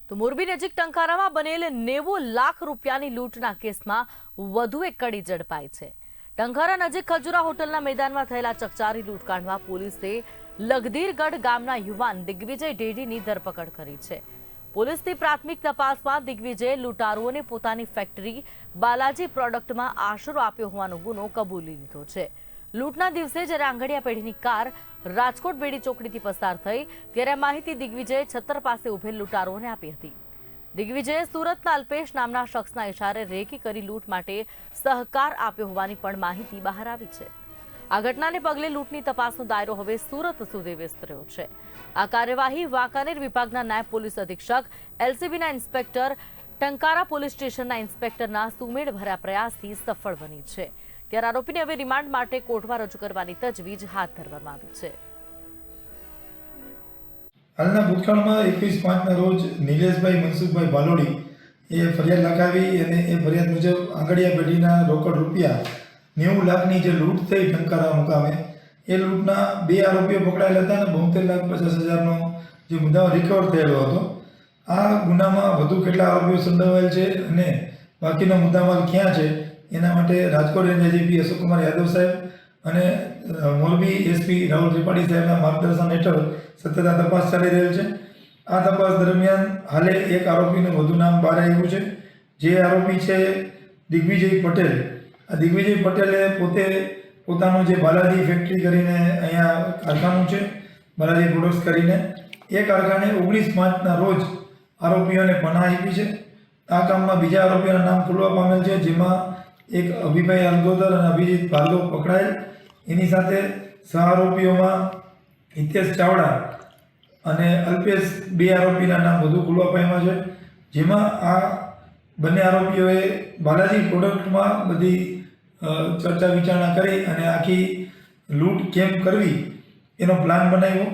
તો મોરબી નજીક ટંકારામાં બનેલ 90 લાખ રૂપિયાની લૂંટના કેસમાં વધુ એક કડી ઝડપાઈ છે। ટંકારા નજીક ખજુરા હોટલના મેદાનમાં થયેલા ચકચારી લૂંટકાંડમાં પોલીસે લગધીરગઢ ગામના યુવાન દિગ્વિજય ડેડીની ધરપકડ કરી છે। પોલીસની પ્રાથમિક તપાસમાં દિગ્વિજયે લૂંટારુઓને પોતાની ફેક્ટરી બાલાજી પ્રોડક્ટમાં આશરો આપ્યો હોવાનો ગુનો કબૂલી લીધો છે। લૂંટના દિવસે જ્યારે આંગડિયા પેઢીની કાર રાજકોટ બેડી ચોકડીથી પસાર થઈ ત્યારે માહિતી દિગ્વિજયે છત્તર પાસે ઉભેલ લૂંટારુઓને આપી હતી। દિગ્વિજયે સુરતના અલ્પેશ નામના શખ્સના ઇશારે રેકી કરી લૂંટ માટે સહકાર આપ્યો હોવાની પણ માહિતી બહાર આવી છે। આ ઘટનાને પગલે લૂંટની તપાસનો દાયરો હવે સુરત સુધી વિસ્તર્યો છે। આ કાર્યવાહી વાંકાનેર વિભાગના નાયબ પોલીસ અધિક્ષક એલસીબીના ઇન્સ્પેક્ટર ટંકારા પોલીસ સ્ટેશનના ઇન્સ્પેક્ટરના સુમેળભર્યા પ્રયાસથી સફળ બની છે। ત્યારે આરોપીને હવે રિમાન્ડ માટે કોર્ટમાં રજૂ કરવાની તજવીજ હાથ ધરવામાં આવી છે। હાલના ભૂતકાળમાં 21/5ના રોજ નિલેશભાઈ મનસુખભાઈ ભાલોડી એ ફરિયાદ લખાવી અને એ ફરિયાદ મુજબ આંગડિયા પેઢીના રોકડ રૂપિયા 90 લાખની જે લૂંટ થઈ ટંકારા મુકામે એ લૂંટના 2 આરોપીઓ પકડાયેલા હતા અને 72,50,000નો જે મુદ્દાઓ રિકવર થયેલો હતો। આ ગુનામાં વધુ કેટલા આરોપીઓ સંડોવાયેલ છે અને બાકીનો મુદ્દામાલ ક્યાં છે એના માટે રાજકોટ રેન્જ એજીપી અશોકકુમાર યાદવ સાહેબ અને મોરબી એસપી રાહુલ ત્રિપાઠી સાહેબના માર્ગદર્શન હેઠળ સતત આ તપાસ ચાલી રહેલ છે। આ તપાસ દરમિયાન હાલે એક આરોપીનું વધુ નામ બહાર આવ્યું છે, જે આરોપી છે દિગ્વિજય પટેલ। આ દિગ્વિજય પટેલે પોતાનું જે બાલાજી ફેક્ટરી કરીને અહીંયા કારખાનું છે, બાલાજી પ્રોડક્ટ્સ કરીને એ કારખાને 19/5ના રોજ આરોપીઓને પનાહ આપી છે। આ કામમાં બીજા આરોપીઓના નામ ખુલવા પામેલ છે, જેમાં એક અભિભાઈ અલગોદર અને અભિજીત ભાર્ગવ પકડાયેલ। એની સાથે સહ આરોપીઓમાં હિતેશ ચાવડા અને અલ્પેશ 2 આરોપીના નામ વધુ ખુલવા પામ્યા છે, જેમાં આ બંને આરોપીઓએ બાલાજી પ્રોડક્ટમાં બધી ચર્ચા વિચારણા કરી અને આખી લૂંટ કેમ કરવી એનો પ્લાન બનાવ્યો।